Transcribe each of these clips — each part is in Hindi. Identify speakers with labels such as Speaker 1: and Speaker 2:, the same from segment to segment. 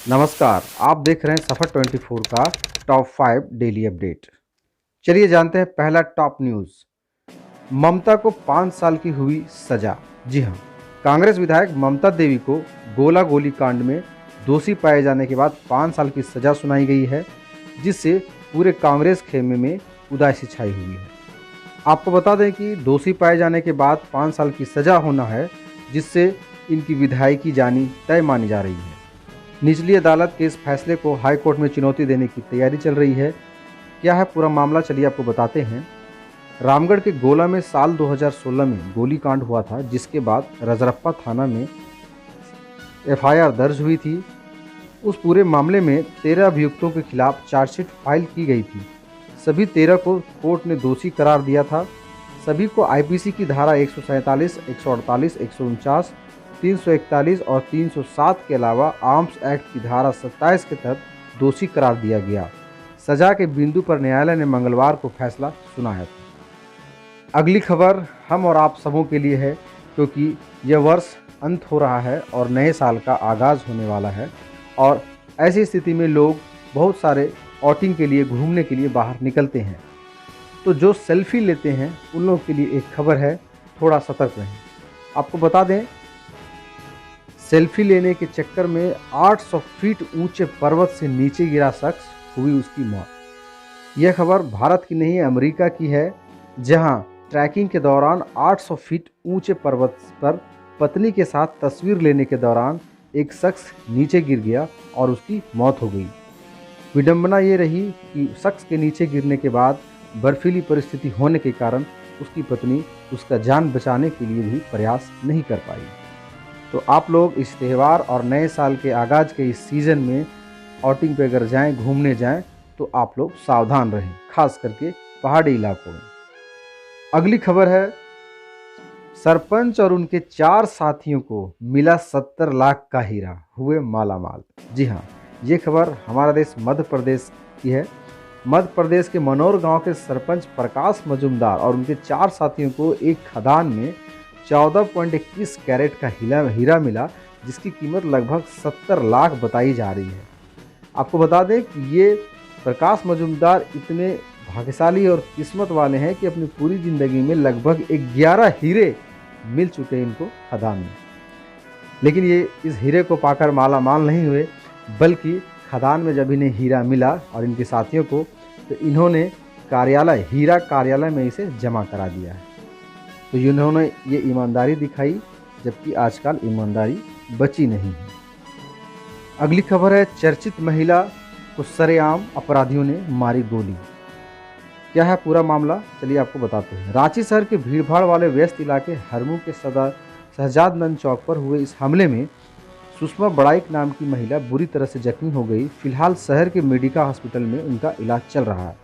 Speaker 1: नमस्कार, आप देख रहे हैं सफ़र 24 का टॉप 5 डेली अपडेट। चलिए जानते हैं पहला टॉप न्यूज़। ममता को 5 साल की हुई सजा। जी हाँ, कांग्रेस विधायक ममता देवी को गोला गोली कांड में दोषी पाए जाने के बाद 5 साल की सजा सुनाई गई है, जिससे पूरे कांग्रेस खेमे में उदासी छाई हुई है। आपको बता दें कि दोषी पाए जाने के बाद 5 साल की सजा होना है, जिससे इनकी विधायकी जानी तय मानी जा रही है। निचली अदालत के इस फैसले को हाई कोर्ट में चुनौती देने की तैयारी चल रही है। क्या है पूरा मामला, चलिए आपको बताते हैं। रामगढ़ के गोला में साल 2016 में गोलीकांड हुआ था, जिसके बाद रजरप्पा थाना में एफआईआर दर्ज हुई थी। उस पूरे मामले में 13 अभियुक्तों के खिलाफ चार्जशीट फाइल की गई थी। सभी 13 को कोर्ट ने दोषी करार दिया था। सभी को आईपीसी की धारा 147, 148, 149, 341 और 307 के अलावा आर्म्स एक्ट की धारा 27 के तहत दोषी करार दिया गया। सजा के बिंदु पर न्यायालय ने मंगलवार को फैसला सुनाया था। अगली खबर हम और आप सबों के लिए है, क्योंकि यह वर्ष अंत हो रहा है और नए साल का आगाज़ होने वाला है, और ऐसी स्थिति में लोग बहुत सारे आउटिंग के लिए, घूमने के लिए बाहर निकलते हैं। तो जो सेल्फी लेते हैं उन लोगों के लिए एक खबर है, थोड़ा सतर्क रहें। आपको बता दें, सेल्फी लेने के चक्कर में 800 फीट ऊंचे पर्वत से नीचे गिरा शख्स, हुई उसकी मौत। यह खबर भारत की नहीं, अमेरिका की है, जहां ट्रैकिंग के दौरान 800 फीट ऊंचे पर्वत पर पत्नी के साथ तस्वीर लेने के दौरान एक शख्स नीचे गिर गया और उसकी मौत हो गई। विडंबना ये रही कि शख्स के नीचे गिरने के बाद बर्फीली परिस्थिति होने के कारण उसकी पत्नी उसका जान बचाने के लिए भी प्रयास नहीं कर पाई। तो आप लोग इस त्यौहार और नए साल के आगाज़ के इस सीज़न में आउटिंग पे अगर जाएं, घूमने जाएं, तो आप लोग सावधान रहें, खास करके पहाड़ी इलाकों में। अगली खबर है, सरपंच और उनके 4 साथियों को मिला 70 लाख का हीरा, हुए मालामाल। जी हाँ, ये खबर हमारा देश मध्य प्रदेश की है। मध्य प्रदेश के मनोर गांव के सरपंच प्रकाश मजूमदार और उनके 4 साथियों को एक खदान में 14.21 कैरेट का हीरा मिला, जिसकी कीमत लगभग 70 लाख बताई जा रही है। आपको बता दें कि ये प्रकाश मजूमदार इतने भाग्यशाली और किस्मत वाले हैं कि अपनी पूरी ज़िंदगी में लगभग 11 हीरे मिल चुके हैं इनको खदान में। लेकिन ये इस हीरे को पाकर माला माल नहीं हुए, बल्कि खदान में जब इन्हें हीरा मिला और इनके साथियों को, तो इन्होंने हीरा कार्यालय में इसे जमा करा दिया है। तो इन्होंने ये ईमानदारी दिखाई, जबकि आजकल ईमानदारी बची नहीं है। अगली खबर है, चर्चित महिला को सरेआम अपराधियों ने मारी गोली। क्या है पूरा मामला, चलिए आपको बताते हैं। रांची शहर के भीड़भाड़ वाले व्यस्त इलाके हरमू के शहजादनंद चौक पर हुए इस हमले में सुषमा बड़ाइक नाम की महिला बुरी तरह से जख्मी हो गई। फिलहाल शहर के मेडिका हॉस्पिटल में उनका इलाज चल रहा है।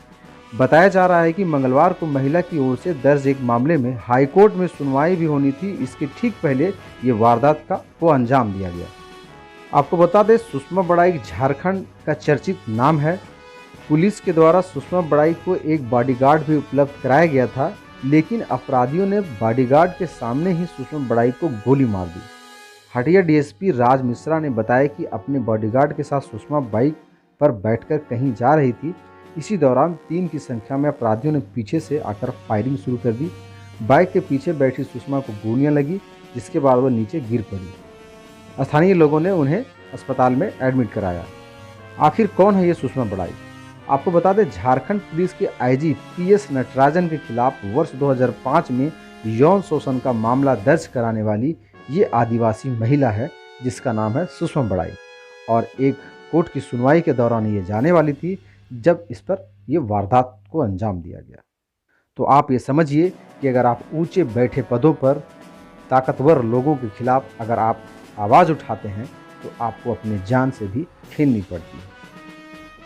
Speaker 1: बताया जा रहा है कि मंगलवार को महिला की ओर से दर्ज एक मामले में हाईकोर्ट में सुनवाई भी होनी थी। इसके ठीक पहले ये वारदात को अंजाम दिया गया। आपको बता दें, सुषमा बड़ाइक झारखंड का चर्चित नाम है। पुलिस के द्वारा सुषमा बड़ाइक को एक बॉडीगार्ड भी उपलब्ध कराया गया था, लेकिन अपराधियों ने बॉडीगार्ड के सामने ही सुषमा बड़ाइक को गोली मार दी। हटिया डीएसपी राज मिश्रा ने बताया कि अपने बॉडीगार्ड के साथ सुषमा बाइक पर बैठकर कहीं जा रही थी। इसी दौरान 3 की संख्या में अपराधियों ने पीछे से आकर फायरिंग शुरू कर दी। बाइक के पीछे बैठी सुषमा को गोलियां लगी, जिसके बाद वह नीचे गिर पड़ी। स्थानीय लोगों ने उन्हें अस्पताल में एडमिट कराया। आखिर कौन है ये सुषमा बड़ाइक? आपको बता दें, झारखंड पुलिस के आईजी पीएस नटराजन के खिलाफ वर्ष 2005 में यौन शोषण का मामला दर्ज कराने वाली ये आदिवासी महिला है, जिसका नाम है सुषमा बड़ाइक, और एक कोर्ट की सुनवाई के दौरान ये जाने वाली थी, जब इस पर यह वारदात को अंजाम दिया गया। तो आप ये समझिए कि अगर आप ऊंचे बैठे पदों पर ताकतवर लोगों के खिलाफ अगर आप आवाज़ उठाते हैं, तो आपको अपनी जान से भी खेलनी पड़ती है।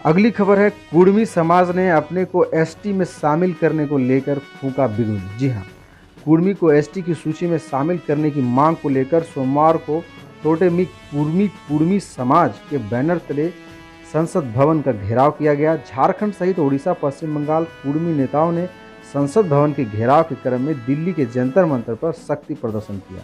Speaker 1: अगली खबर है, कुर्मी समाज ने अपने को एसटी में शामिल करने को लेकर फूंका बिगुल। जी हाँ, कुर्मी को एसटी की सूची में शामिल करने की मांग को लेकर सोमवार को टोटेमी कुर्मी समाज के बैनर तले संसद भवन का घेराव किया गया। झारखंड सहित ओडिशा, पश्चिम बंगाल कुर्मी नेताओं ने संसद भवन के घेराव के क्रम में दिल्ली के जंतर मंतर पर शक्ति प्रदर्शन किया।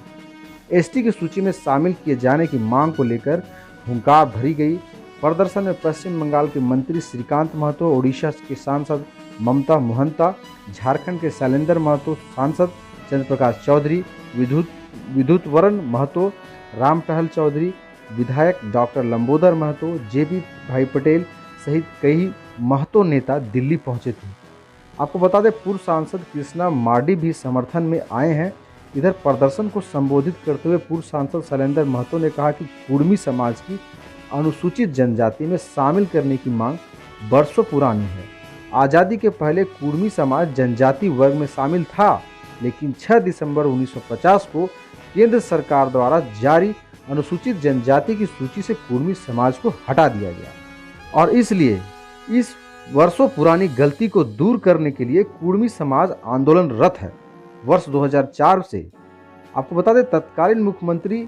Speaker 1: एसटी की सूची में शामिल किए जाने की मांग को लेकर हुंकार भरी गई। प्रदर्शन में पश्चिम बंगाल के मंत्री श्रीकांत महतो, ओडिशा के सांसद ममता मोहंता, झारखंड के शैलेंद्र महतो, सांसद चंद्रप्रकाश चौधरी, विद्युतवरण महतो, राम टहल चौधरी, विधायक डॉक्टर लंबोदर महतो, जेपी भाई पटेल सहित कई महतो नेता दिल्ली पहुंचे थे। आपको बता दें, पूर्व सांसद कृष्णा मार्डी भी समर्थन में आए हैं। इधर प्रदर्शन को संबोधित करते हुए पूर्व सांसद शैलेंद्र महतो ने कहा कि कुर्मी समाज की अनुसूचित जनजाति में शामिल करने की मांग बरसों पुरानी है। आज़ादी के पहले कुर्मी समाज जनजाति वर्ग में शामिल था, लेकिन 6 दिसंबर 1950 को केंद्र सरकार द्वारा जारी अनुसूचित जनजाति की सूची से कुर्मी समाज को हटा दिया गया और इसलिए इस वर्षों पुरानी गलती को दूर करने के लिए कुर्मी समाज आंदोलनरत है। वर्ष 2004 से आपको बता दें, तत्कालीन मुख्यमंत्री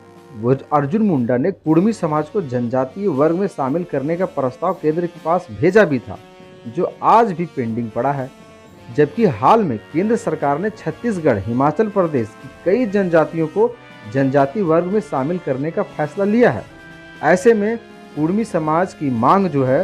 Speaker 1: अर्जुन मुंडा ने कुर्मी समाज को जनजातीय वर्ग में शामिल करने का प्रस्ताव केंद्र के पास भेजा भी था, जो आज भी पेंडिंग पड़ा है। जबकि हाल में केंद्र सरकार ने छत्तीसगढ़, हिमाचल प्रदेश की कई जनजातियों को जनजाति वर्ग में शामिल करने का फैसला लिया है। ऐसे में कुर्मी समाज की मांग जो है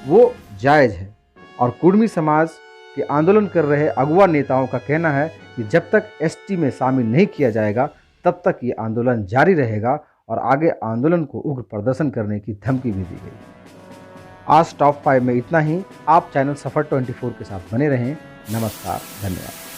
Speaker 1: वो जायज़ है और कुर्मी समाज के आंदोलन कर रहे अगुवा नेताओं का कहना है कि जब तक एसटी में शामिल नहीं किया जाएगा तब तक ये आंदोलन जारी रहेगा और आगे आंदोलन को उग्र प्रदर्शन करने की धमकी भी दी गई। आज टॉप 5 में इतना ही। आप चैनल सफर 24 के साथ बने रहें। नमस्कार, धन्यवाद।